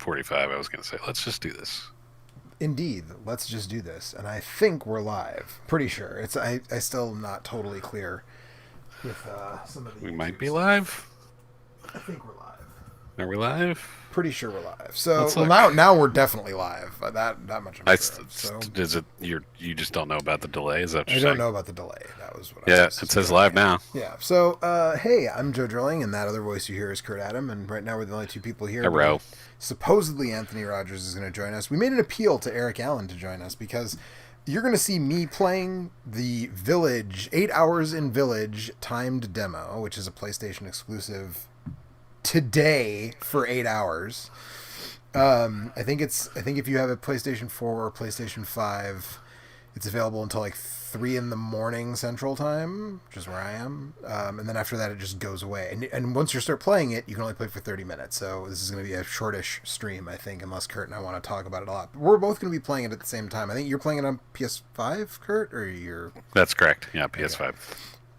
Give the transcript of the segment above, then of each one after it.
45. I was going to say, let's just do this. Indeed, let's just do this. And I think we're live. Pretty sure. I still am not totally clear with some of the We YouTube might be stuff. live. I think we're live. Are we live? Pretty sure we're live. So Let's well, look. now we're definitely live. That much I'm sure of. So Is it you just don't know about the delay? Is that what I you're don't saying? know about the delay. That was what I Yeah, was it says live now. Yeah. So hey, I'm Joe Drilling, and that other voice you hear is Kurt Adam, and right now we're the only two people here. Hello. Supposedly Anthony Rogers is going to join us. We made an appeal to Eric Allen to join us because you're going to see me playing the Village 8 Hours in Village timed demo, which is a PlayStation exclusive today for 8 hours. I think if you have a PlayStation 4 or PlayStation 5, it's available until like 3 in the morning Central Time, which is where I am. And then after that, it just goes away. And once you start playing it, you can only play for 30 minutes. So this is going to be a shortish stream, I think, unless Kurt and I want to talk about it a lot. But we're both going to be playing it at the same time. I think you're playing it on PS5, Kurt, or you're... That's correct. Yeah, PS5. Okay.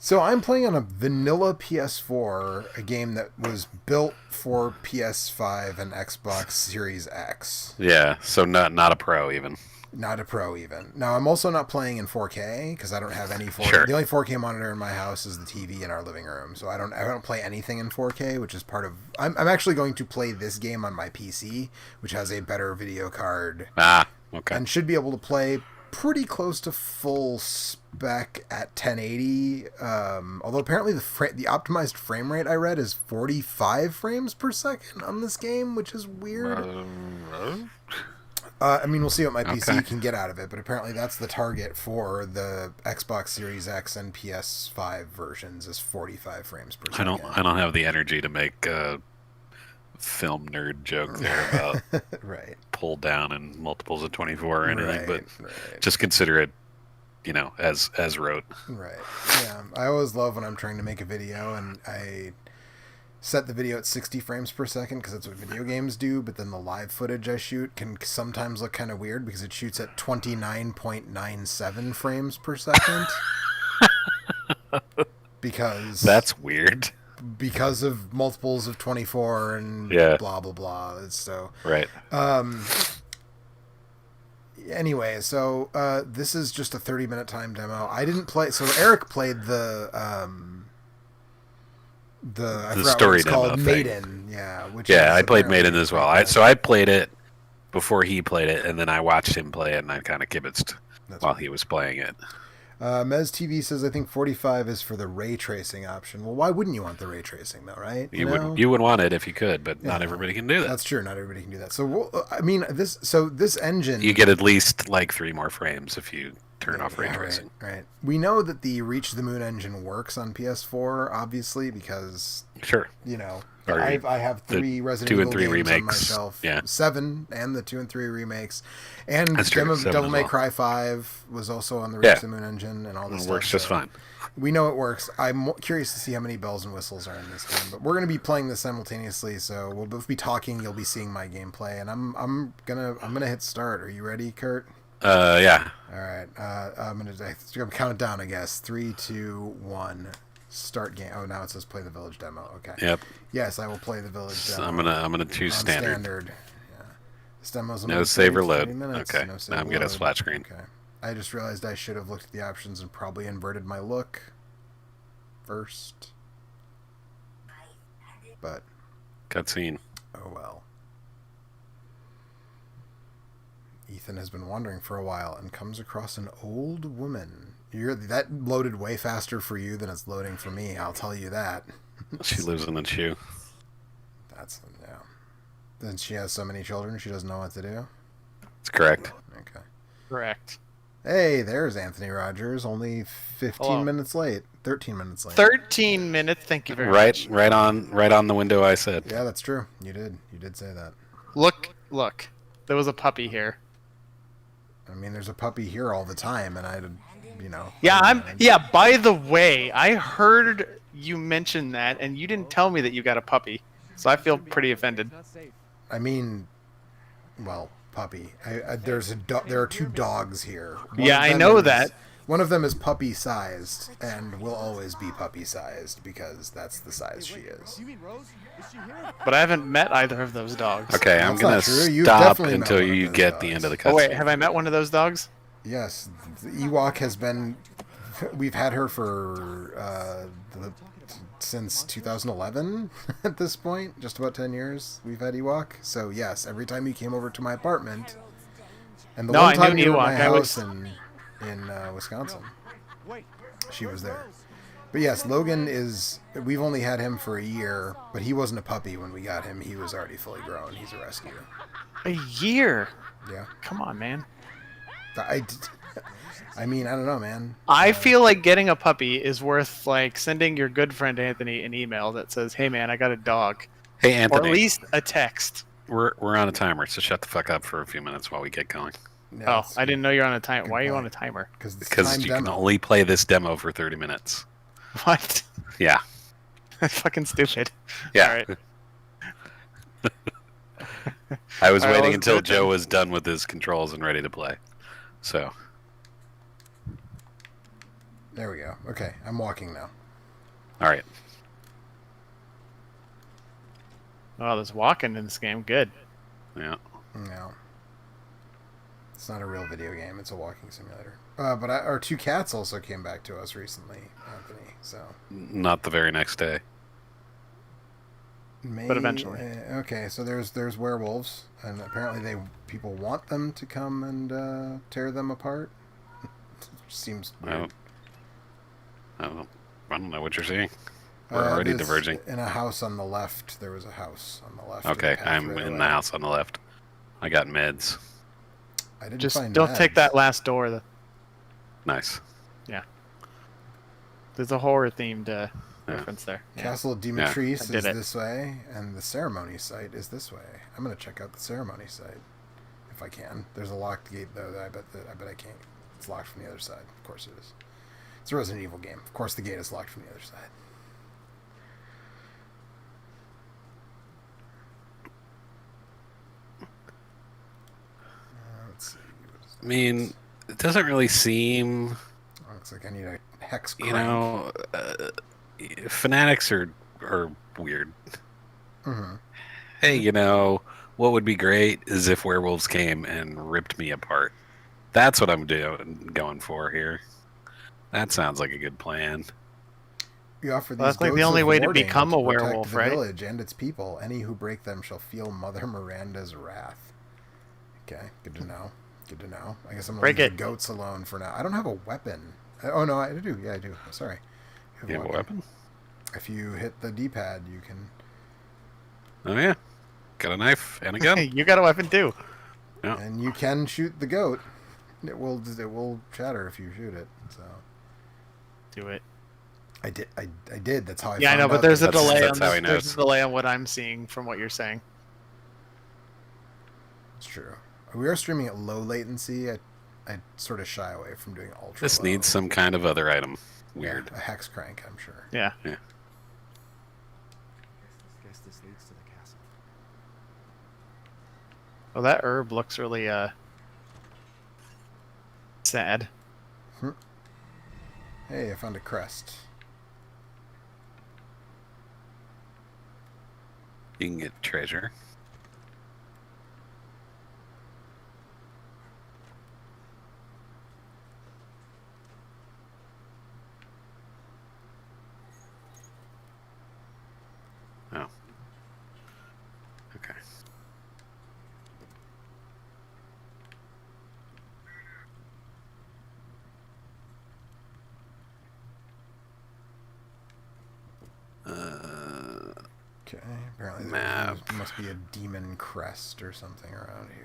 So I'm playing on a vanilla PS4, a game that was built for PS5 and Xbox Series X. Yeah, so not a pro even. Not a pro even. Now, I'm also not playing in 4K because I don't have any 4K. Sure. The only 4K monitor in my house is the TV in our living room, so I don't play anything in 4K, which is part of... I'm actually going to play this game on my PC, which has a better video card. Ah, okay. And should be able to play pretty close to full spec at 1080. Although apparently the optimized frame rate I read is 45 frames per second on this game, which is weird. I mean, we'll see what my PC can get out of it, but apparently that's the target for the Xbox Series X and PS5 versions is 45 frames per second. I don't have the energy to make a film nerd joke there about right. pull down in multiples of 24 or anything, right, but just consider it, as wrote. Right. Yeah. I always love when I'm trying to make a video and I set the video at 60 frames per second because that's what video games do, but then the live footage I shoot can sometimes look kind of weird because it shoots at 29.97 frames per second. Because that's weird. Because of multiples of 24 and blah blah blah. So right. Anyway, so this is just a 30-minute time demo. I didn't play. So Eric played the story demo called thing. Maiden. Yeah. I played Maiden as well. I played it before he played it, and then I watched him play it, and I kind of kibitzed while he was playing it. Mez TV says, I think 45 is for the ray tracing option. Well, why wouldn't you want the ray tracing, though, right? You would want it if you could, but not everybody can do that. That's true. Not everybody can do that. So, I mean, this engine... You get at least, like, 3 more frames if you turn off ray tracing. Right. We know that the Reach the Moon engine works on PS4, obviously, because... Sure. I have 3 Resident 2 Evil and 3 games remakes. on my shelf. Yeah. 7 and the 2 and 3 remakes. And Devil May Cry 5 was also on the Reach the Moon engine and all this stuff. It works just fine. We know it works. I'm curious to see how many bells and whistles are in this game. But we're going to be playing this simultaneously, so we'll both be talking. You'll be seeing my gameplay. And I'm gonna hit start. Are you ready, Kurt? Yeah. All right. I'm gonna count it down, I guess. 3, 2, 1. Start game. Oh, now it says play the Village demo. Okay. Yep. Yes, I will play the Village demo. I'm gonna choose standard. Yeah. This demo's no save or load. Okay. No save now I'm or getting a load. splat screen. Okay. I just realized I should have looked at the options and probably inverted my look first. But cutscene. Oh well. Ethan has been wandering for a while and comes across an old woman. That loaded way faster for you than it's loading for me, I'll tell you that. She lives in the shoe. Yeah. Then she has so many children she doesn't know what to do? That's correct. Okay. Correct. Hey, there's Anthony Rogers, only 15 minutes late. 13 minutes late. 13 minutes, thank you very much. Right on the window I said. Yeah, that's true. You did say that. Look. There was a puppy here. I mean, there's a puppy here all the time, and Yeah, by the way, I heard you mention that, and you didn't tell me that you got a puppy, so I feel pretty offended. I mean, well, puppy. There are 2 dogs here. I know that. One of them is puppy-sized, and will always be puppy-sized because that's the size she is. But I haven't met either of those dogs. Okay, I'm That's gonna not true. You've stop definitely met until one of you those get the dogs. end of the Oh cutscene. wait, have I met one of those dogs? Yes, the Ewok has been. We've had her for since 2011. At this point, just about 10 years, we've had Ewok. So yes, every time you came over to my apartment, and the No, one I time knew you were at my Ewok. I house was- in Wisconsin, she was there. But yes, Logan is. We've only had him for a year, but he wasn't a puppy when we got him. He was already fully grown. He's a rescue. A year? Yeah, Come on, man. I mean, I don't know, man. I feel like getting a puppy is worth like sending your good friend Anthony an email that says, "Hey, man, I got a dog," Hey, or Anthony, at least a text. we're on a timer, so shut the fuck up for a few minutes while we get going. Oh, I didn't know you're on a time. Good Why are you point. on a timer? Because you can only play this demo for 30 minutes. What? Yeah. That's fucking stupid. Yeah. All right. I was All right, waiting let's until do it Joe then. was done with his controls and ready to play. So, There we go. Okay, I'm walking now. all right. Oh, there's walking in this game. Good. Yeah. No. It's not a real video game. It's a walking simulator. But our two cats also came back to us recently, Anthony. So Not the very next day. But eventually. Okay, so there's werewolves, and apparently people want them to come and tear them apart. Seems weird. I don't know what you're seeing. We're already there's- diverging. In a house on the left, there was a house on the left. Okay, with a path I'm right in away. the house on the left. I got meds. I didn't Just find don't take meds. that last door. Nice. There's a horror themed reference there. Yeah. Castle Dimitris I is did it. this way, and the ceremony site is this way. I'm gonna check out the ceremony site if I can. There's a locked gate though that I bet I can't. It's locked from the other side. Of course it is. It's a Resident Evil game. Of course the gate is locked from the other side. Let's see. What is I mean, it doesn't really seem, oh, looks like I need a hex crank. you know, fanatics are weird. Mm-hmm. Hey, you know, what would be great is if werewolves came and ripped me apart. That's what I'm going for here. That sounds like a good plan. We offer these Well, that's like the goats only of way to warding become a protect werewolf, the right? village and its people. Any who break them shall feel Mother Miranda's wrath. Okay, good to know. Good to know. I guess I'm gonna Break leave it. the goats alone for now. I don't have a weapon. Oh no, I do. Yeah, I do. Sorry. You have a weapon? If you hit the D-pad, you can. Oh, yeah. Got a knife and a gun. You got a weapon too. Yeah. And you can shoot the goat. It will shatter if you shoot it. So Do it. I did. That's how I. Yeah, I found know, but out there's a that- delay that's on how he this, there's knows. a delay on what I'm seeing from what you're saying. It's true. We are streaming at low latency. I sort of shy away from doing ultra. This low. needs some kind of other item. Weird. Yeah, a hex crank, I'm sure. Yeah. Yeah. Guess this leads to the castle. Well, that herb looks really sad. Hey, I found a crest. You can get treasure. Oh. Okay. Okay, apparently Map. there must be a demon crest or something around here.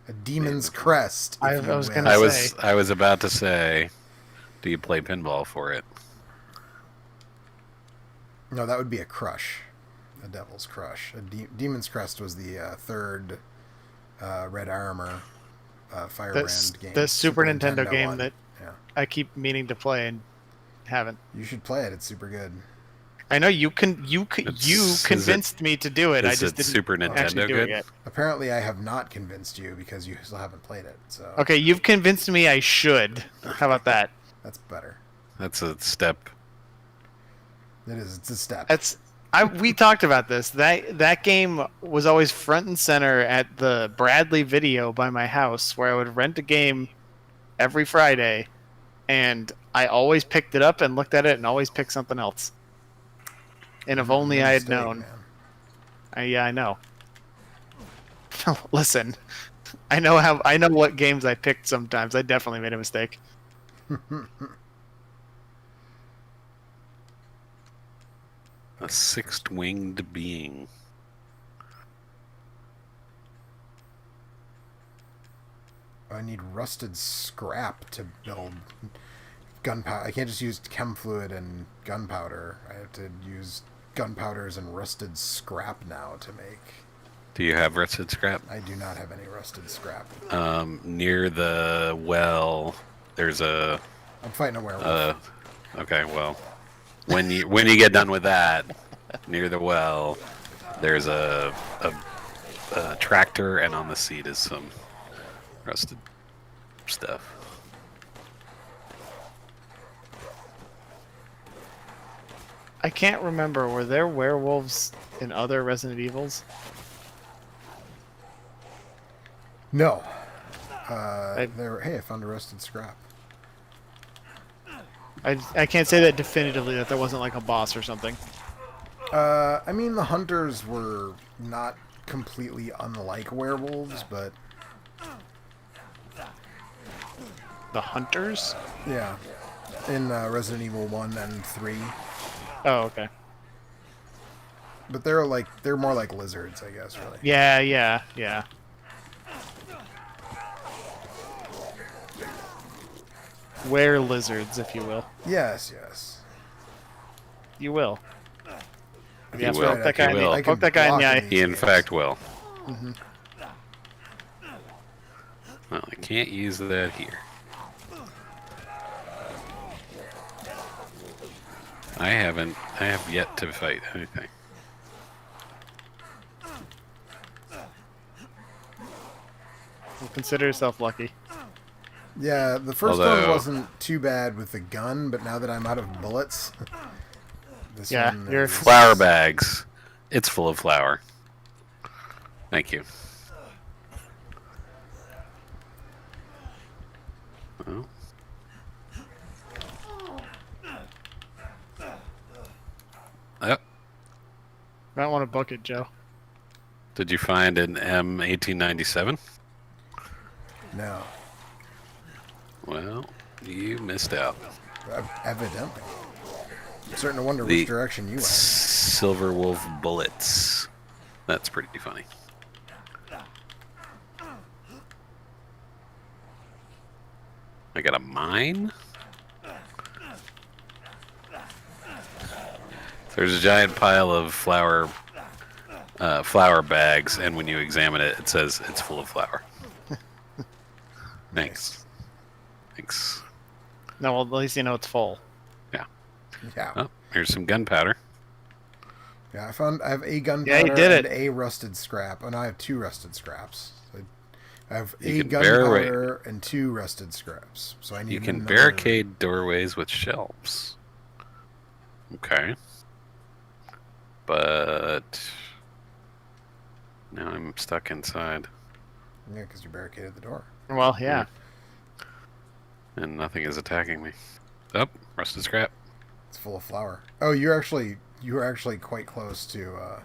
A demon's crest. if I you was will. gonna say. I was about to say, do you play pinball for it? No, that would be a crush. A devil's crush. A demon's crest was the third Red Armor Firebrand game. The Super Nintendo game one. that Yeah. I keep meaning to play and haven't. You should play it. It's super good. I know you Is convinced me to do it. I Is just it didn't Super actually Nintendo do good? it yet. Apparently, I have not convinced you because you still haven't played it. So Okay, you've convinced me I should. How about that? that's better. That's a step. It is. It's a step. We talked about this. That game was always front and center at the Bradley Video by my house, where I would rent a game every Friday, and I always picked it up and looked at it and always picked something else. And if only Your I had mistake, known. man. Yeah, I know. Listen, I know what games I picked sometimes. I definitely made a mistake. A six-winged being. I need rusted scrap to build gunpowder. I can't just use chem fluid and gunpowder. I have to use gunpowders and rusted scrap now to make. Do you have rusted scrap? I do not have any rusted scrap. Near the well, there's a. I'm fighting a werewolf. Okay, well, when you get done with that, near the well, there's a tractor, and on the seat is some rusted stuff. I can't remember. Were there werewolves in other Resident Evils? No. I found a rusted scrap. I can't say that definitively that there wasn't like a boss or something. I mean, the hunters were not completely unlike werewolves, but The hunters? yeah, in Resident Evil 1 and 3. Oh, okay. But they're more like lizards, I guess, really. Yeah. Were lizards, if you will. Yes. You will. He Yeah, will. poke that guy He in the- will. I can poke that guy in the block eye. these He in games. fact will. Well, I can't use that here. I have yet to fight anything. Well, consider yourself lucky. Yeah, the first one Although- wasn't too bad with the gun, but now that I'm out of bullets, this Yeah, one you're- is- Flour bags. It's full of flour. Thank you. Well, yep. Might want to book it, Joe. Did you find an M1897? No, Well, you missed out. evidently. I'm starting to wonder The which direction you went. Silver Wolf bullets. That's pretty funny. I got a mine? There's a giant pile of flour bags, and when you examine it, it says it's full of flour. Thanks. Thanks. No, well, at least you know it's full. Yeah, Oh, here's some gunpowder. yeah. I have a gunpowder Yeah, you did and it. a rusted scrap, and I have 2 rusted scraps. I have You a can barricade- gunpowder and 2 rusted scraps. So I need. You can another- barricade doorways with shelves. Okay. But now I'm stuck inside, Yeah, because you barricaded the door. Well, yeah. and nothing is attacking me. Oh, rusted scrap. It's full of flour. Oh, you were actually quite close to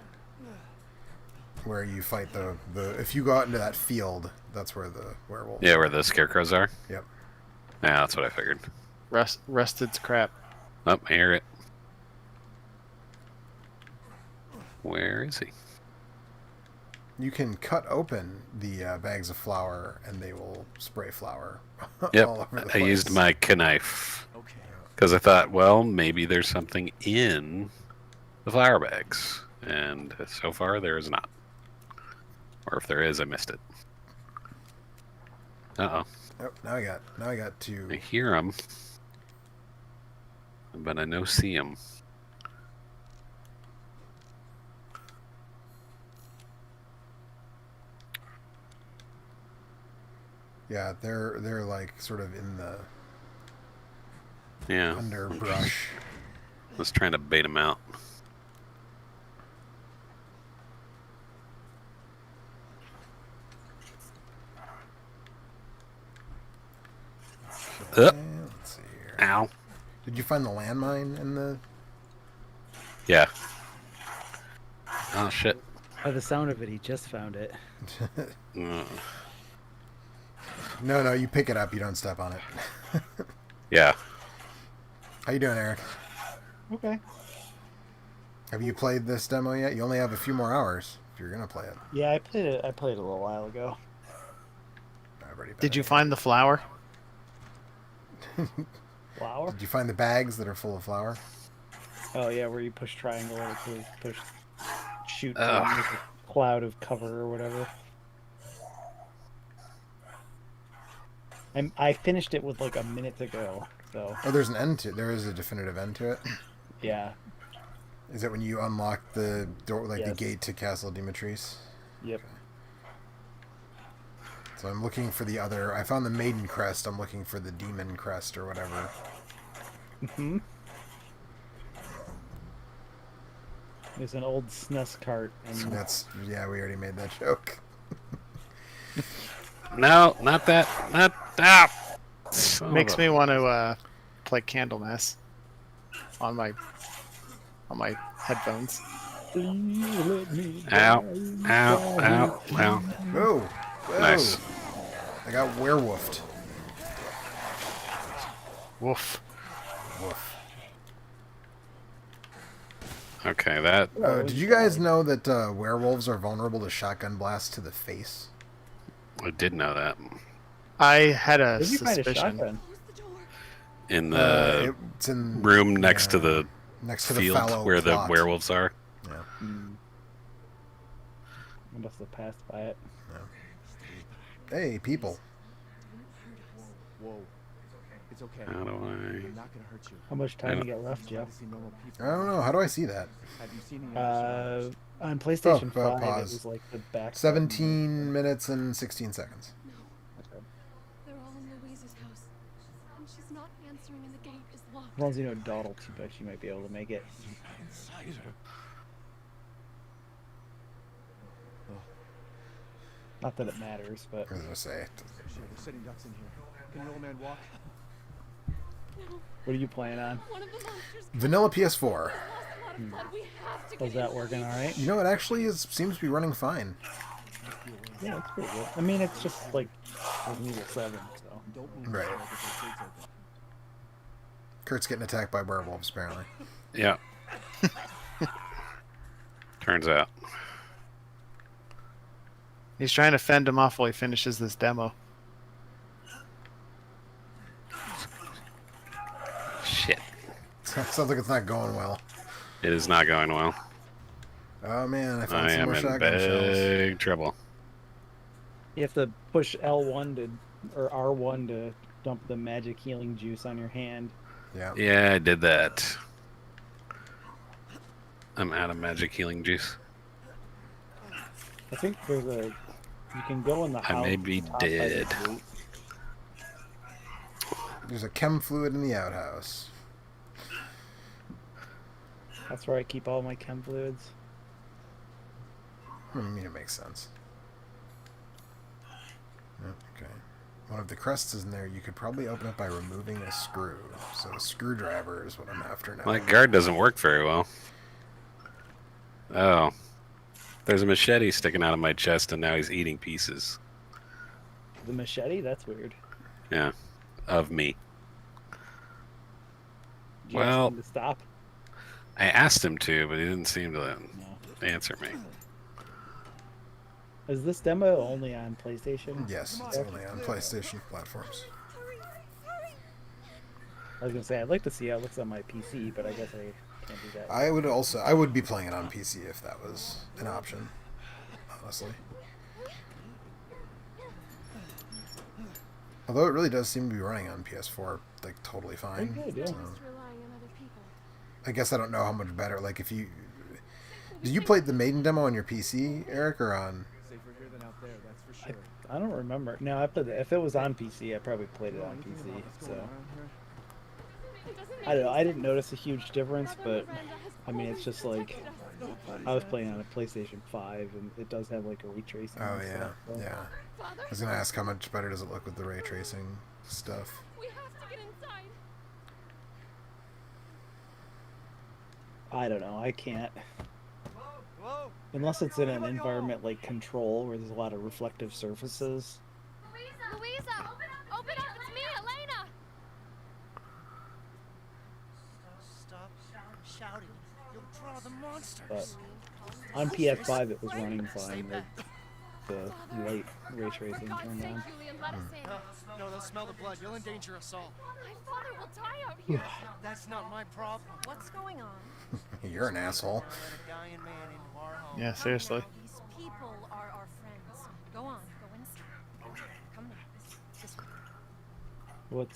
where you fight the. If you go out into that field, that's where the werewolf. Yeah, where the scarecrows are. Yep. Yeah, that's what I figured. Rusted's crap. Oh, I hear it. Where is he? You can cut open the bags of flour, and they will spray flour Yep, all over the I place. used my knife Okay. because I thought, well, maybe there's something in the flour bags, and so far there is not. Or if there is, I missed it. Uh oh, Oh, now I got I 2. hear him, but I no see him. Yeah, they're like sort of in the Yeah. underbrush. I was trying to bait him out. Okay, let's see here. Ow. Did you find the landmine in the? Yeah. Oh shit. By the sound of it, he just found it. Uh, No, you pick it up. You don't step on it. yeah. How you doing, Eric? Okay. Have you played this demo yet? You only have a few more hours if you're gonna play it. Yeah, I played it. I played it a little while ago. I've already Did you been find the flower? Flower? Did you find the bags that are full of flour? Oh yeah, where you push triangle or push shoot Ugh. to make a cloud of cover or whatever. I finished it with like a minute to go. So Oh, there's an end to it. There is a definitive end to it. yeah, Is that when you unlock the door, like the Yes. gate to Castle Dimitris? yep. So I'm looking for the other. I found the Maiden Crest. I'm looking for the Demon Crest or whatever. Hmm. There's an old SNES cart, and So that's yeah. We already made that joke. No, not that. Not that. Son Makes of a- me want to play Candlemas on my headphones. Ow. Ow. Ow. Ow. Whoa! Whoa. Nice. I got werewolfed. Woof. Woof. Okay, that. Did you guys know that werewolves are vulnerable to shotgun blasts to the face? I did know that. I had a did you find a suspicion. shotgun? In the It's in room next to the next to the field fallow where plot. the werewolves are. Yeah. Hmm. I must have passed by it. Hey, people. Whoa. It's okay. How do I'm not gonna hurt you. How much I time don't- you got left, Try Jeff? to see normal people. I don't know. How do I see that? Have you seen any other survivors? On PlayStation Oh, 5, pause. it was like the back. 17 minutes and 16 seconds. Okay. They're all in Louise's house. And she's not answering and the gate is locked. As long as you know Dawdle too much, you might be able to make it. Not that it matters, but I was gonna say. Shit, they're sitting ducks in here. Can the old man walk? what are you playing on? One of the monsters Vanilla PS4. lost a lot of blood. We have to get Was that in. working all right? You know, it actually seems to be running fine. Yeah, it's pretty good. I mean, it's just like Resident Evil 7, so. Don't move. Right. until I get those gates open. Kurt's getting attacked by werewolves, apparently. Yeah. Turns out. He's trying to fend him off while he finishes this demo. Shit. Sounds like it's not going well. It is not going well. Oh man, I found I some am more in shotgun shells. big trouble. You have to push L1 to, or R1 to dump the magic healing juice on your hand. Yeah. Yeah, I did that. I'm out of magic healing juice. I think there's a. You can go in the I house. may be top by the dead. gate. There's a chem fluid in the outhouse. That's where I keep all my chem fluids. I mean, it makes sense. Yeah, okay. One of the crests is in there. You could probably open it by removing a screw. So a screwdriver is what I'm after now. My guard doesn't work very well. Oh. There's a machete sticking out of my chest and now he's eating pieces. The machete? That's weird. Yeah. Of me. Did you ask Well- him to stop? I asked him to, but he didn't seem to No. answer me. Is this demo only on PlayStation? Yes, it's only on PlayStation platforms. I was gonna say I'd like to see how it looks on my PC, but I guess I can't do that. I would be playing it on PC if that was an option. Honestly. Although it really does seem to be running on PS4 like totally fine. Pretty good, yeah. So, Just relying on other people. I guess I don't know how much better. Like if you did you play the Maiden demo on your PC, Eric, or on? Safer here than out there, that's for sure. I don't remember. No, I played it. If it was on PC, I probably played it on Anything PC. about what's So going on around here? It doesn't make I don't know. any I didn't sense. notice a huge difference, Mother but Miranda has I mean, it's always just like protected us. I was playing on a PlayStation 5, and it does have like a retracing. Oh and yeah, stuff, so. yeah. Father, I was gonna ask how much better does it look with the ray tracing stuff. we have to get inside. I don't know. I can't. Unless it's in an environment like Control, where there's a lot of reflective surfaces. Louisa, open up! It's me, Elena. Stop shouting. You'll draw the monsters. But on PS5, it was running fine with the light ray For tracing God's turned sake, on. Julian, let us in. No, they'll smell the blood. You'll endanger us all. My father will die out here. That's not my problem. What's going on? You're an asshole. Let a dying man into our home. Yeah, seriously. These people are our friends. Go on, go inside. Come now. This way. What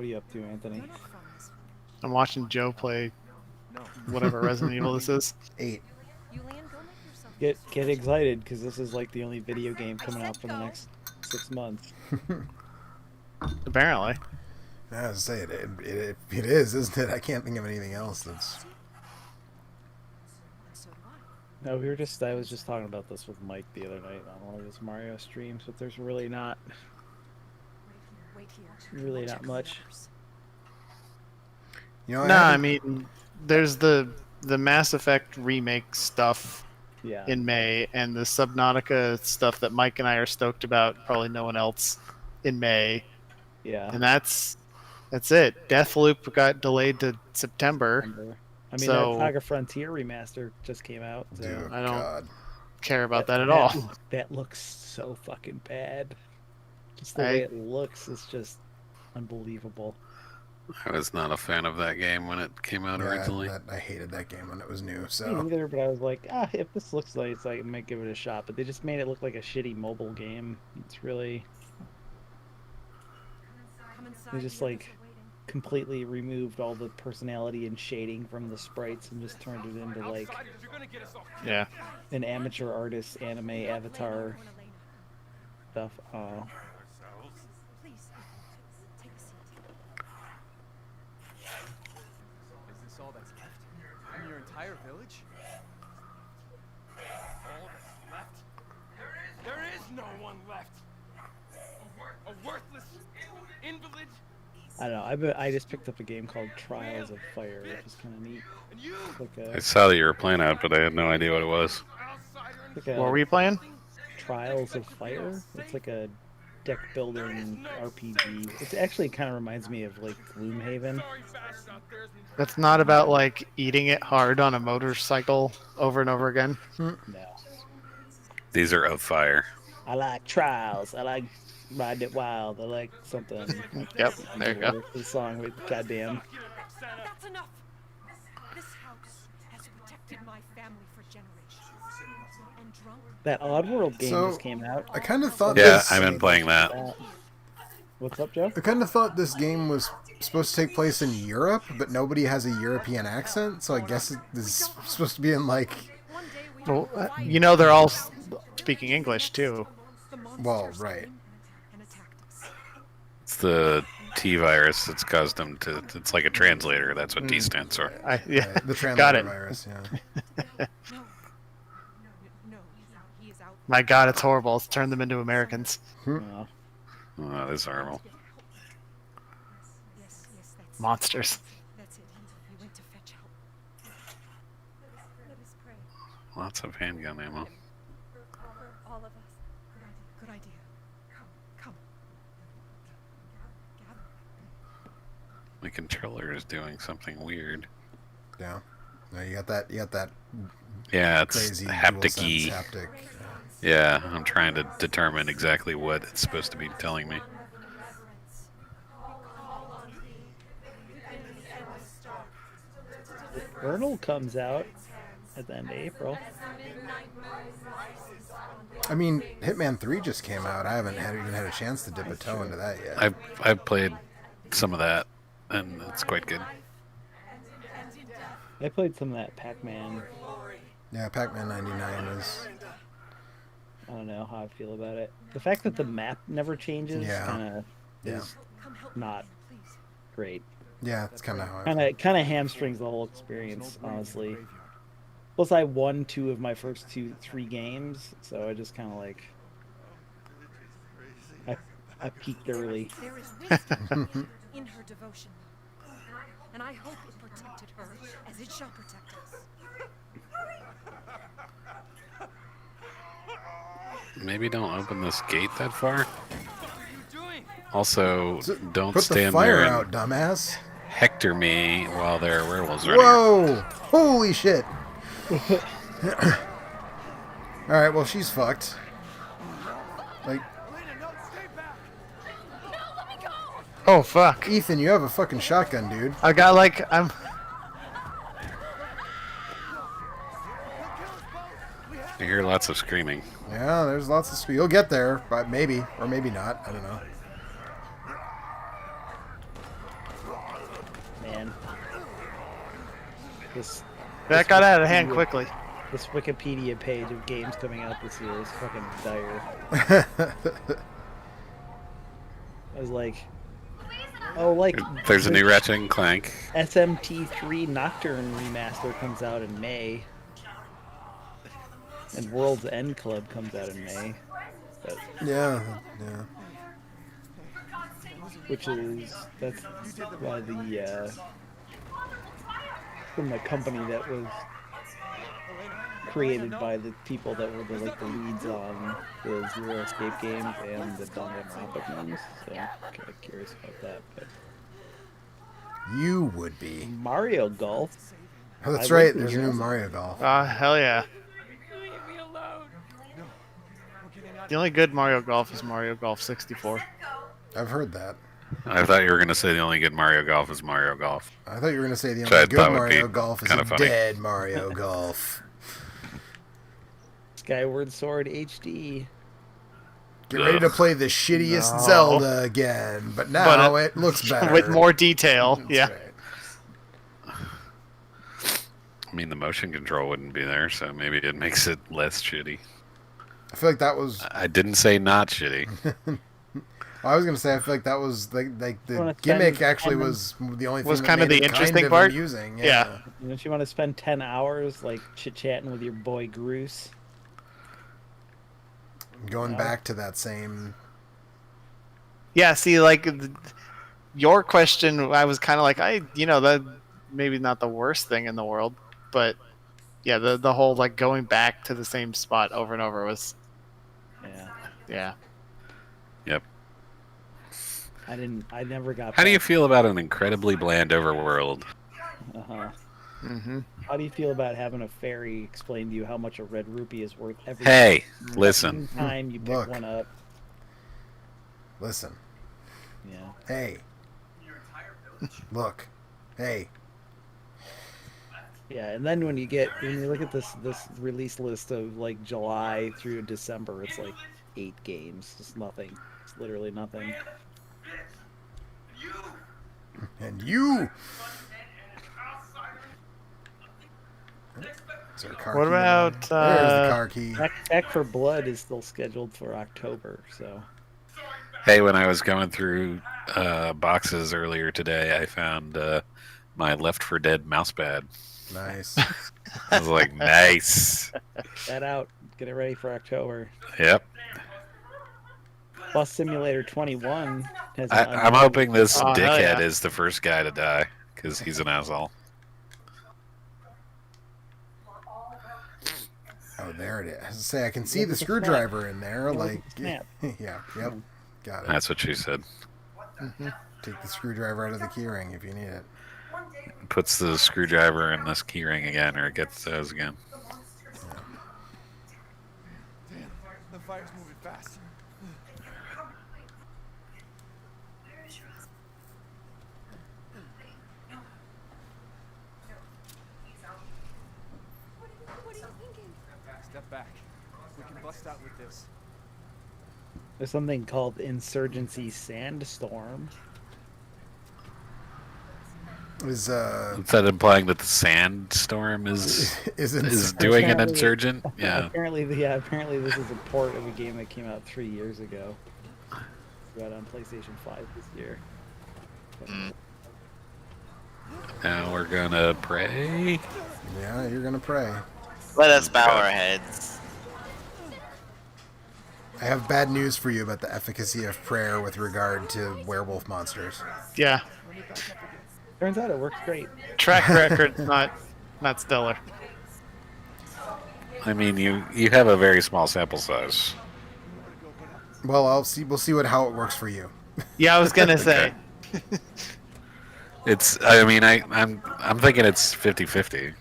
are you up to, Anthony? You're not from this. I'm watching Joe play No. whatever Resident Evil this is. 8. Julian, go make yourself. Get excited, because this is like the only video game coming out for the next 6 months. Apparently. I was say it is, isn't it? I can't think of anything else that's. And so do I. No, I was just talking about this with Mike the other night on one of his Mario streams, but there's really not Wait here. Really not much. You know, No, I haven't- mean, there's the Mass Effect remake stuff yeah. in May, and the Subnautica stuff that Mike and I are stoked about. Probably no one else in May, Yeah. and that's it. Deathloop got delayed to September. I mean, So- that Saga Frontier remaster just came out. So Dear I don't- God. Care about that at all. That looks so fucking bad. Just the I- way it looks is just unbelievable. I was not a fan of that game when it came out originally. I hated that game when it was new. Me So neither, but I was like, if this looks nice, I might give it a shot. But they just made it look like a shitty mobile game. It's really Come inside. They just, the others like, are waiting. completely removed all the personality and shading from the sprites and just turned it into like Yeah. an amateur artist anime Elena, avatar Elena. stuff. Oh, Please, take a seat. Is this all that's left? In your entire village? All that's left? There is no one left. A worthless invalid. I don't know. I just picked up a game called Trials of Fire, which is kind of neat. And you, Like I a, saw that you were playing out, but I had no idea what it was. outsider in like the a What were you playing? Trials of Fire. It's like a deck building RPG. It actually kind of reminds me of like Gloomhaven. sorry bastard out there has been That's not about like eating it hard on a motorcycle over and over again. No, These are of fire. I like Trials. I like Ride It Wild. I like something. Yep, there you go. The song with goddamn. That's enough. This house has protected my family for generations. And drunk. That Oddworld game So, just came out. I kind of thought Yeah, this. I've been playing that. What's up, Joe? I kind of thought this game was supposed to take place in Europe, but nobody has a European accent, so I guess it is supposed to be in like. One day we Well, will fight you know they're all speaking English too. the monsters Well, right. came and attacked us. It's the T virus that's caused them to. It's like a translator. That's what T stands for. Yeah, The translator got it. virus, yeah. No. No, he is out. My God, it's horrible. It's turned them into Americans. Oh, Oh, this is horrible. Yes, that's Monsters. That's it. He went to fetch help. Let us pray Lots of handgun ammo. for all of us. Good idea. Come. Gather. My controller is doing something weird. Yeah. No, you got that. You got that Yeah, it's crazy haptic-y. DualSense haptic. Yeah, I'm trying to determine exactly what it's supposed to be telling me. Vernal comes out at the end of April. I mean, Hitman 3 just came out. I haven't even had a chance to dip a toe into that yet. I've played some of that, and it's quite good. I played some of that Pac-Man. Yeah, Pac-Man 99 is. don't know how I feel about it. The fact that the map never changes Yeah. kind of Yeah. is Come help not me, please. great. Yeah, that's kind of how I Kind of hamstrings the whole experience, honestly. Plus, I won 2 of my first 3 games, so I just kind of like I peaked early. There is wisdom in her devotion, and I hope it protected her as it shall protect us. Maybe don't open this gate that far. What are you doing? Also, don't Put the stand fire there and out, dumbass. hector me while there are werewolves running. Whoa! Holy shit! Alright, well, she's fucked. Like, Elena, no, stay back. Oh fuck! Ethan, you have a fucking shotgun, dude. I got like I'm. I hear lots of screaming. Yeah, there's lots of speed. You'll get there, but maybe. Or maybe not. I don't know. Man, this That got out of hand quickly. this Wikipedia page of games coming out this year is fucking dire. I was like, oh, like There's a new Ratchet and Clank. SMT3 Nocturne remaster comes out in May, and World's End Club comes out in May, but, Yeah. that's by the from the company that was created by the people that were the leads on the Zero Escape games and the Danganronpa games. So I'm kind of curious about that. But You would be. Mario Golf. Oh, that's I right. like There's a the new Euro- Mario Golf. Hell yeah! Leave me alone. No, we're getting out. The only good Mario Golf is Mario Golf 64. I've heard that. I thought you were going to say the only good Mario Golf is Mario Golf. I thought you were going to say the Which I only good thought would Mario be Golf is kinda a funny. dead Mario Golf. Skyward Sword HD. Get ready to Ugh. play the shittiest No. Zelda again, but now it looks better. With more detail. That's Yeah. right. I mean, the motion control wouldn't be there, so maybe it makes it less shitty. I feel like that was. I didn't say not shitty. I was gonna say I feel like that was like the Wanna gimmick spend actually 10 was the only thing Was that kind of made the it interesting kind of part. amusing. Yeah. Don't you want to spend 10 hours like chit-chatting with your boy Groose? Going No. back to that same. Yeah. See, like your question, I was kind of like, that maybe not the worst thing in the world, but yeah, the whole like going back to the same spot over and over was, Yeah. Yep. I never got How do you past- feel about an incredibly bland overworld? Uh-huh. mm-hmm. How do you feel about having a fairy explain to you how much a red rupee is worth every Hey, listen. time you pick Look. one up? Listen. Yeah. Hey. Look. Hey. Yeah, and then when you look at this release list of like July through December, it's like 8 games. It's nothing. It's literally nothing. And you. Is there a car What key in about, there? There's the car key. Back for Blood is still scheduled for October, so Hey, when I was going through boxes earlier today, I found my Left 4 Dead mousepad. Nice. I was like, nice. that out. Get it ready for October. Yep. Bus Simulator 21 has. I'm hoping this Oh, hell dickhead yeah. is the first guy to die, because he's an asshole. Oh, there it is. I was gonna say I can see the screwdriver in there. Look at Like, the snap. yeah, yep, got it. That's what she said. Take the screwdriver out of the keyring if you need it. Puts the screwdriver in this keyring again, or it gets those again. Damn, the fire's moving fast. What are you thinking? Step back. We can bust out with this. There's something called Insurgency Sandstorm. Is Is that implying that the sandstorm is is doing an Apparently- insurgent? Yeah. Apparently, apparently this is a port of a game that came out 3 years ago. Got on PlayStation 5 this year. Now we're gonna pray. Yeah, you're gonna pray. Let us bow our heads. I have bad news for you about the efficacy of prayer with regard to werewolf monsters. Yeah. Turns out it works great. Track record's not stellar. I mean, you have a very small sample size. Well, we'll see how it works for you. Yeah, I was gonna say. It's. I mean, I'm thinking it's 50-50.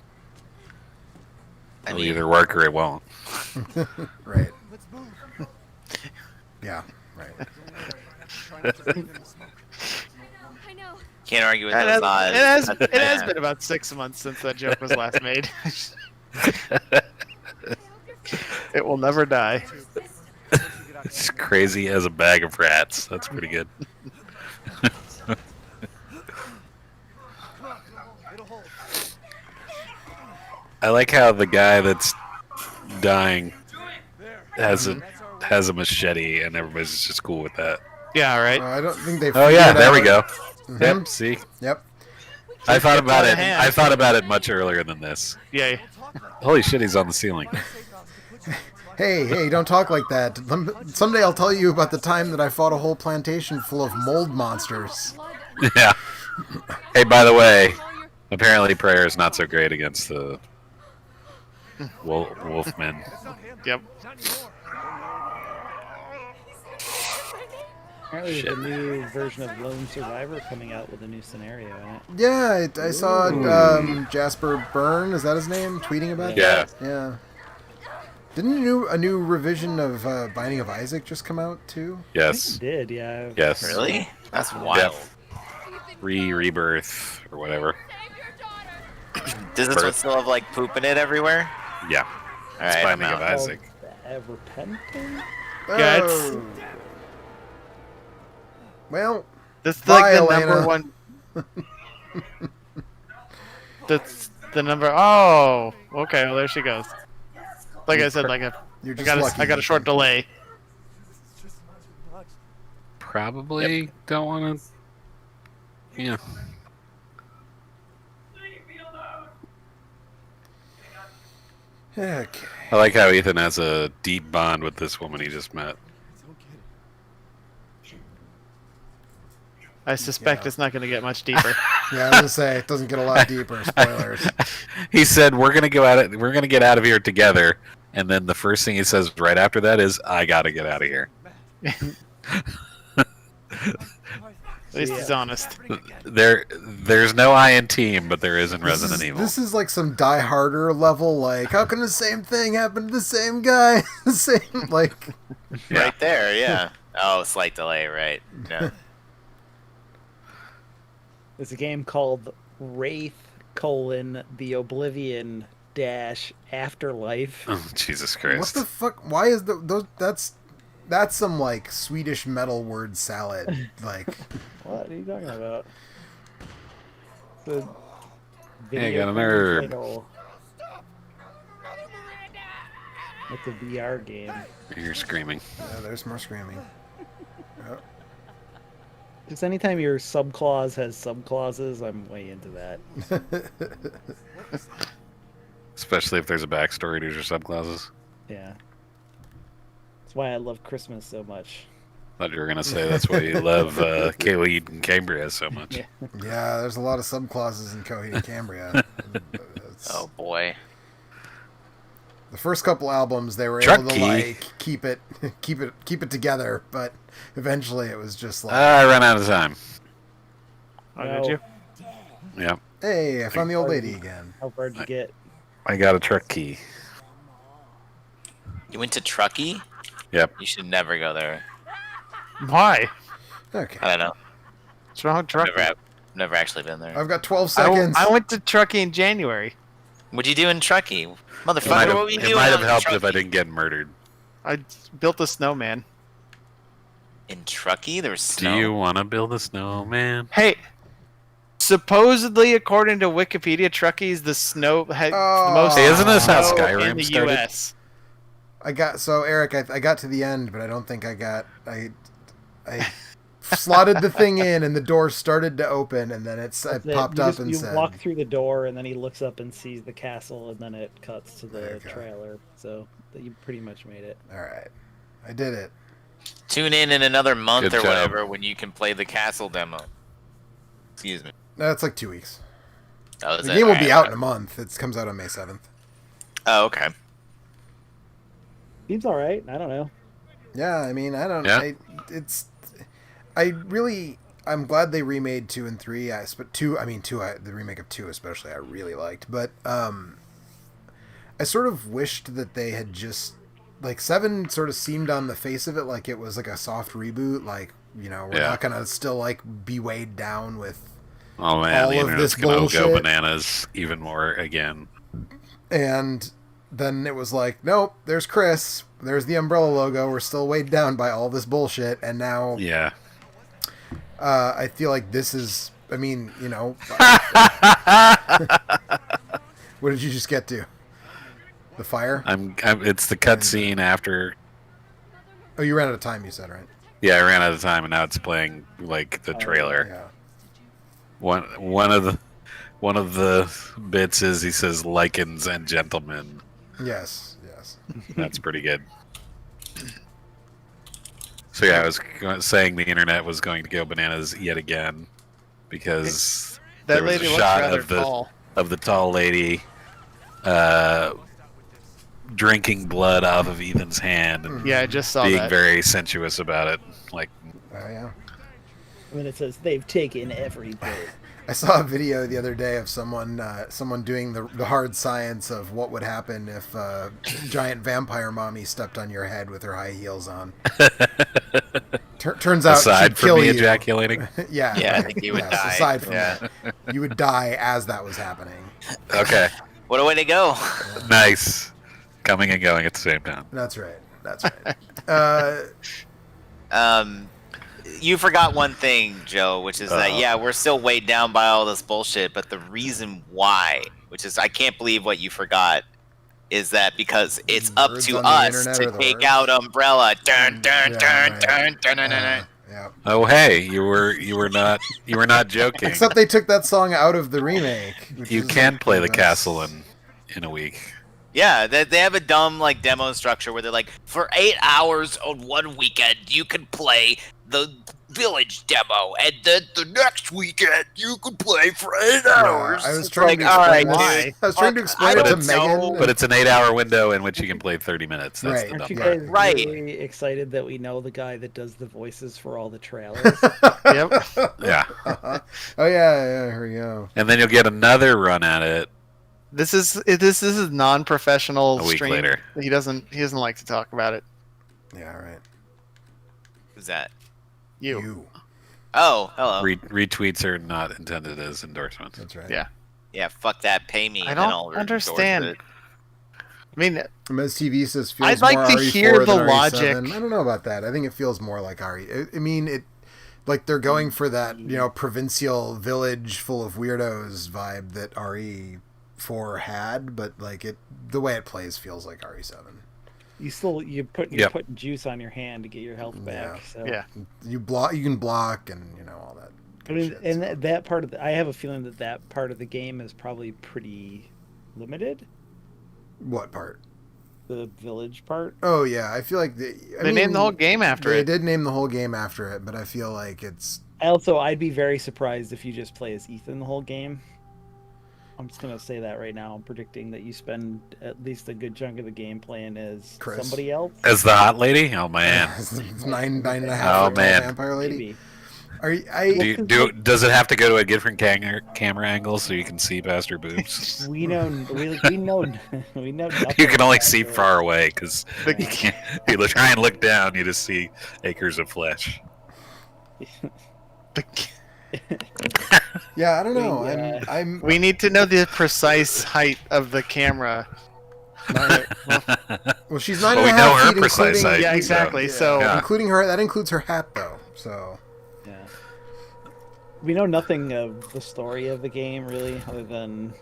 I It'll mean, either work or it won't. Right. Let's move. Yeah. Right. Try not to breathe in the smoke. I know. can't argue with It those odds. has That's bad. been about 6 months since that joke was last made. It will never die. It's crazy as a bag of rats. That's pretty good. It'll hold. I like how the guy that's dying has a machete, and everybody's just cool with that. Yeah, right. I don't think they. Oh yeah, figured there we out- go. Mhm. Yep. See, Yep. I thought about out of it. hand. I thought about it much earlier than this. Yeah. Holy shit, he's on the ceiling. Hey, don't talk like that. Someday I'll tell you about the time that I fought a whole plantation full of mold monsters. Yeah. Hey, by the way, apparently prayer is not so great against the wolfmen. Yep. Apparently, there's a new version of Lone Survivor coming out with a new scenario in it. Yeah, I saw Jasper Byrne, is that his name, tweeting about Yeah. that? Yeah. Didn't a new revision of Binding of Isaac just come out too? Yes. It did, yeah. Yes. Really? That's wild. Rebirth or whatever. Does this one still have like poop in it everywhere? Yeah. All It's right, I'm Binding of out. Isaac. Repenting? Yeah, it's- Oh. Well, That's Bye, like the number Elena. one. That's the number. Oh, okay. Well, there she goes. Like I said, like you're I just got lucky. I got a short delay. Probably don't want to. Yeah. Okay. I like how Ethan has a deep bond with this woman he just met. I suspect Yeah. it's not going to get much deeper. Yeah, I was gonna say it doesn't get a lot deeper. Spoilers. He said, "We're gonna go out. We're gonna get out of here together." And then the first thing he says right after that is, "I gotta get out of here." At least he's honest. There's no I in team, but there is in Resident Evil. This is like some Die Harder level. Like, how can the same thing happen to the same guy? The same, like. Yeah. Right there, yeah. Oh, slight delay, right? Yeah. There's a game called Wraith: The Oblivion Afterlife. Oh, Jesus What Christ! the fuck? Why is those? That's some like Swedish metal word salad. Like, What are you talking about? The Hey, video got a game nerd. title. It's a VR game. You're screaming. yeah, there's more screaming. Oh, Just anytime your subclause has subclauses, I'm way into that. Especially if there's a backstory to your subclasses. Yeah. That's why I love Christmas so much. Thought you were gonna say that's why you love Kayleigh and Cambria so much. Yeah. yeah, there's a lot of subclauses in Coheed and Cambria. It's- Oh boy. The first couple albums, they were able Truck to key. like keep it together, but eventually it was just like, I ran out of time. Oh, No. did you? Yeah, hey, I found the old lady again. How far did you get? I got a truck key. You went to Truckee? Yep. You should never go there. Why? Okay, I don't know. What's wrong with Truckee? Never actually been there. I've got 12 I, seconds. I went to Truckee in January. What'd you do in Truckee? It Motherfucker, might what were you have, doing it might have out in helped if I Truckee? didn't get murdered. I built a snowman. In Truckee? There was Do snow? you want to build a snowman? Hey, Supposedly, according to Wikipedia, Truckee the snow has Oh. the most Hey, isn't this how snow Skyrim in the started? U.S. Eric, I got to the end, but I don't think I slotted the thing in, and the door started to open, and then it popped up and you said, walk through the door, and then he looks up and sees the castle, and then it cuts to the Okay. trailer. So you pretty much made it. "All right, I did it." Tune in another month Good or job. whatever when you can play the castle demo. Excuse me. No, it's like 2 weeks. Oh, is The it? game will be Alright, out in a month. It comes out on May 7th. Oh, okay. Seems all right. I don't know. Yeah, I mean, I don't. Yeah. I'm glad they remade 2 and 3. The remake of 2 especially, I really liked. But I sort of wished that they had just, like, 7 sort of seemed on the face of it like it was like a soft reboot. Like, we're Yeah. not gonna still like be weighed down with. Oh man, All the of internet's this gonna bullshit. go bananas even more again. And then it was like, nope, there's Chris. There's the Umbrella logo. We're still weighed down by all this bullshit. And now Yeah. I feel like this is, I mean, what did you just get to? The fire? It's the cutscene after. Oh, you ran out of time, you said, right? Yeah, I ran out of time, and now it's playing like the trailer. Yeah. One of the bits is he says lichens and gentlemen. Yes. That's pretty good. So yeah, I was saying the internet was going to go bananas yet again because That there was lady a looks shot rather of the tall. tall lady drinking blood off of Ethan's hand and Yeah, I just saw being that. very sensuous about it. Like, Oh, yeah. And then it says they've taken every bit. I saw a video the other day of someone doing the hard science of what would happen if giant vampire mommy stepped on your head with her high heels on. Turns out aside she'd from kill me you. ejaculating. Yeah, Yeah, I right. think you would Yes, die. Aside from Yeah. that, you would die as that was happening. Okay, What a way to go. nice. Coming and going at the same time. That's right. You forgot one thing, Joe, which is that, yeah, we're still weighed down by all this bullshit, but the reason why, which is, I can't believe what you forgot, is that because it's up Words to on the us internet to are the take worst. out Umbrella. Dun, dun, Yeah, dun, right. dun, dun, dun, dun, dun. Yeah. Oh hey, you were not joking. Except they took that song out of the remake. which You is can like, play the that's- castle in a week. Yeah, they have a dumb like demo structure where they're like, for 8 hours on one weekend, you can play the village demo, and then the next weekend you can play for 8 hours. I was It's trying to like, all explain right, this. dude, I was trying to fuck, explain I it to don't know. Megan. But it's an 8-hour window in which you can play 30 minutes. That's Right. the Aren't dumb you part. guys Right. really excited that we know the guy that does the voices for all the trailers? Yep. Yeah. Oh yeah, here we go. And then you'll get another run at it. This is non-professional A week stream. later. He doesn't like to talk about it. Yeah, right. Who's that? You. Oh, hello. Retweets are not intended as endorsements. That's right. Yeah. Yeah, fuck that. Pay me. I and then don't I'll understand. endorse I mean, Mez TV says feels I'd like more to RE4 hear the than RE7. logic. I don't know about that. I think it feels more like RE. I mean, it like they're going for that provincial village full of weirdos vibe that RE4 had, but like the way it plays feels like RE7. You're Yep. putting juice on your hand to get your health back. Yeah. So. yeah. You can block, and all that. I good mean, shit, and so. that part of I have a feeling that part of the game is probably pretty limited. What part? The village part. Oh yeah, I feel like They named the whole game after They it. did name the whole game after it, but I feel like it's I'd be very surprised if you just play as Ethan the whole game. I'm just gonna say that right now. I'm predicting that you spend at least a good chunk of the game playing as Chris. somebody else. As the hot lady? Oh man. it's nine and a half. Oh, year old man. vampire lady. Maybe. Are you, Does it have to go to a different camera angle so you can see past her boobs? We know. We know. We know. You nothing can only about see her. far away because you can't. You try and look down, you just see acres of flesh. Yeah, I don't know. Yeah. I'm We need to know the precise height of the camera. well. She's nine Well, and a we know half her feet, precise including height. Yeah, exactly. So Yeah. including her. That includes her hat, though. So Yeah. We know nothing of the story of the game really, other than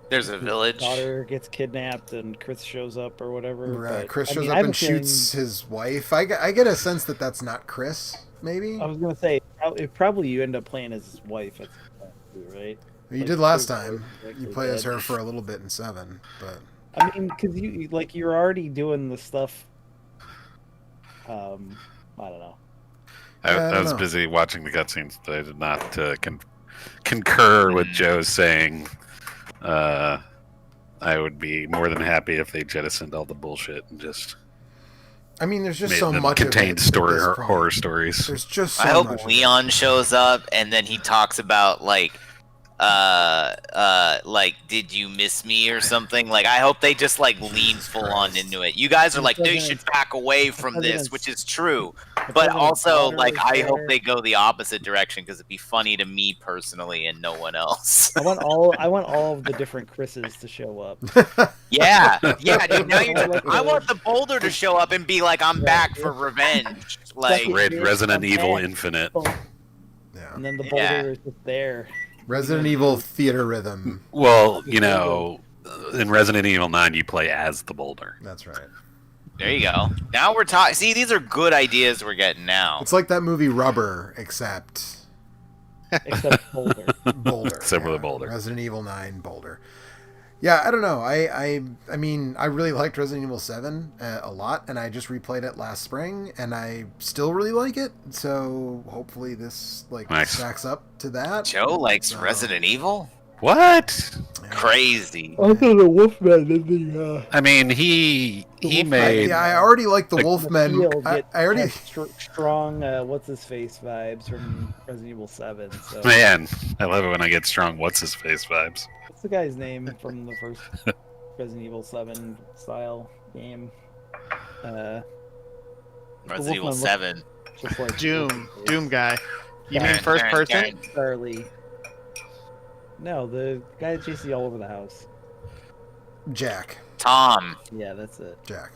There's a village. daughter gets kidnapped and Chris shows up or whatever. but, Chris I shows mean, I up have and a feeling- shoots his wife. I get a sense that that's not Chris, maybe? I was gonna say probably you end up playing as his wife at some point too, right? You like, did last Chris time. was You actually play as dead. her for a little bit in 7, but... I mean, because you're already doing the stuff. I don't know. I I don't was know. busy watching the cutscenes. But I did not concur with Joe saying I would be more than happy if they jettisoned all the bullshit and just I mean, there's just made so them much contained of it story at this point. horror stories. There's just so I hope much of it. Leon shows up and then he talks about like did you miss me or something? Like I hope they just like lean full on Christ. into it. You guys are like they President's- should back away from this, President's- which is true. The But president's also daughter like is I hope there. they go the opposite direction because it'd be funny to me personally and no one else. I want all of the different Chris's to show up. Yeah, dude. Now you're. Like I the- want the Boulder to show up and be like, "I'm back for revenge." Like, Second- Resident I'm Evil back. Infinite. Yeah. And then the Yeah. boulder is just there. Resident Evil theater rhythm. Well, you know, in Resident Evil 9, you play as the boulder. That's right. there you go. Now we're talking. See, these are good ideas we're getting now. It's like that movie Rubber, except Except boulder. Boulder. Except for the Boulder. Resident Evil 9 Boulder. Yeah, I don't know. I mean, I really liked Resident Evil 7 a lot, and I just replayed it last spring, and I still really like it. So hopefully this Nice. stacks up to that. Joe likes So, Resident Evil. What? yeah. Crazy. I thought the Wolfman in the I mean, he made. Yeah, I already like the Like- Wolfmen. field I already. has strong what's his face vibes from Resident Evil 7. So Man, I love it when I get strong. What's his face vibes? what's the guy's name from the first Resident Evil 7 style game? Resident Evil Wolfman 7. Just like Doom guy. You mean Darn, first darn, person? darn. Charlie. No, the guy that chases you all over the house. Jack. Tom. Yeah, that's it. Jack.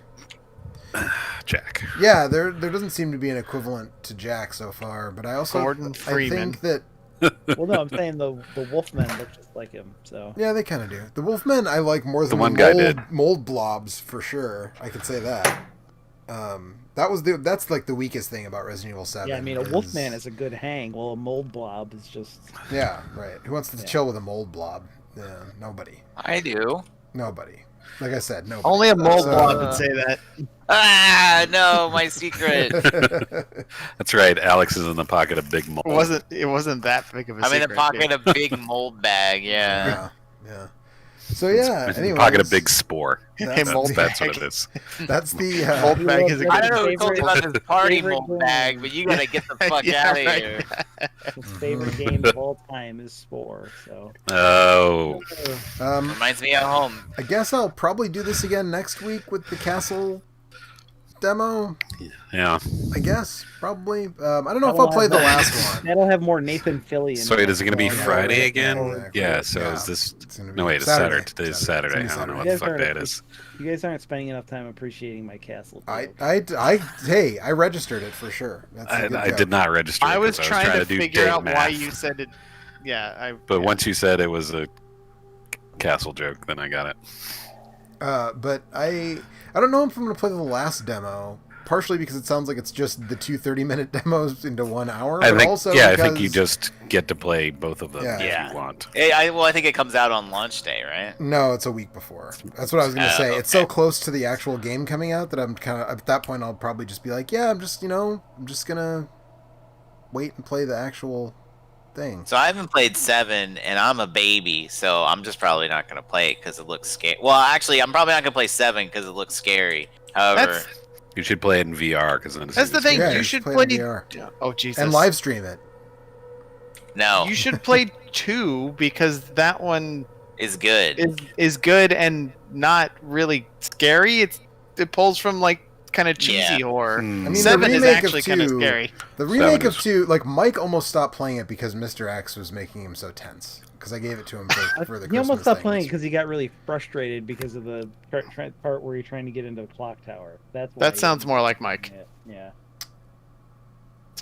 Jack. Yeah, there doesn't seem to be an equivalent to Jack so far, but I also Gordon Freeman. I think that Well, no, I'm saying the Wolfmen look just like him. So yeah, they kind of do. The Wolfmen I like more than The one the guy mold, did. mold blobs for sure. I could say that. That's like the weakest thing about Resident Evil 7. yeah, I mean a Wolfman is a good hang. Well, a mold blob is just Yeah, right. Who wants to Yeah. chill with a mold blob? Yeah, nobody. I do. Nobody. Like I said, nobody. Only a mold So- blob would say that. Ah, no, my secret. That's right. Alex is in the pocket of Big Mole. It wasn't that big of a I'm in secret. the pocket of big mold bag. Yeah. yeah, yeah. So yeah, He's in anyway, the pocket of Big Spore. That's, mold That's what bag. it is. that's the Mold bag is a I good don't know who told you about this party favorite mold game. bag, but you gotta get the fuck Yeah, out of right. here. his favorite game of all time is Spore. So Oh, Reminds me of home. I guess I'll probably do this again next week with the castle demo. yeah. I guess probably. I don't know if That'll I'll play have the more- last one. that'll have more Nathan Fillion. So wait, is it going to be Yeah, Friday right. again? Exactly. Yeah. So Yeah. is this? It's gonna be No, wait. It's Saturday. Today's Saturday. It's I gonna don't know be what the Saturday. fuck You day guys it is. You guys aren't spending enough time appreciating my castle. joke. Hey, I registered it for sure. That's a good I joke. did not register. I it was 'cause trying to do figure date out why math. you said it. Yeah, But yeah. once you said it was a castle joke, then I got it. But I don't know if I'm gonna play the last demo. Partially because it sounds like it's just the two 30-minute demos into 1 hour. I but think. also Yeah, I because, think you just get to play both of them Yeah. if Yeah. you want. I think it comes out on launch day, right? No, it's a week before. That's what I was gonna Oh, say. It's so okay. close to the actual game coming out that I'm kind of at that point. I'll probably just be like, yeah, I'm just gonna wait and play the actual thing. So I haven't played 7, and I'm a baby, so I'm just probably not gonna play it because it looks scary. Well, actually, I'm probably not gonna play 7 because it looks scary. However, That's You should play it in VR because then that's the thing. Yeah, You just should play play. it in VR. Oh Jesus! And live stream it. no, You should play 2 because that one is good. is good and not really scary. It pulls from like kind of cheesy Yeah. horror. I mean, 7 the is remake of actually kind of 2 scary. The remake Seven of is- 2, like Mike almost stopped playing it because Mr. X was making him so tense. Because I gave it to him for the He almost Christmas stopped thing. playing because he got really frustrated because of the part where you're trying to get into the clock tower. That's why That he sounds wasn't more like playing Mike. it. Yeah.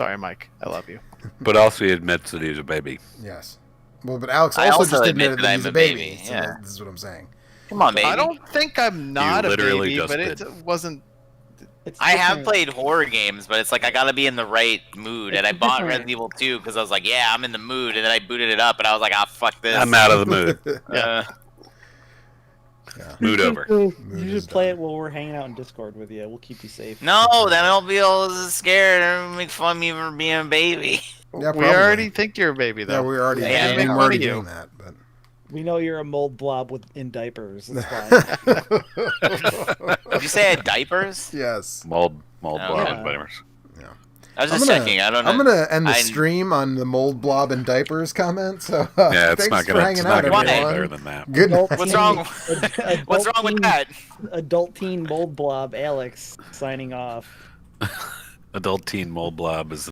Sorry, Mike. I love you. But also, he admits that he's a baby. Yes. Well, but Alex I also also just admit admitted that that I'm he's a a baby. baby, So yeah. this is what I'm saying. Come on, baby. I don't think I'm not a literally baby, just but did. it wasn't. It's I have different. played horror games, but it's like I gotta be in the right mood. And I It's bought different. Resident Evil 2 because I was like, yeah, I'm in the mood. And then I booted it up, and I was like, ah, fuck this. I'm out of the mood. Uh, Mood over. You Mood should is play done. it while we're hanging out in Discord with you. We'll keep you safe. no, then I'll be all scared and make fun of me for being a baby. Yeah, We probably. already think you're a baby, Yeah, though. we're already. Yeah, I mean, make we're already fun of doing you. that, but. We know you're a mold blob in diapers. It's fine. Did you say I had diapers? Yes. Mold blob Yeah. and vitamins. I was just checking. I don't know. I'm gonna end the I- stream on the mold blob and diapers comment. So Yeah, it's thanks not for gonna. hanging It's out, not gonna be everyone. better than that. Good. Adult What's teen- wrong? adult What's wrong with teen- that? Adult teen mold blob Alex signing off. Adult teen mold blob is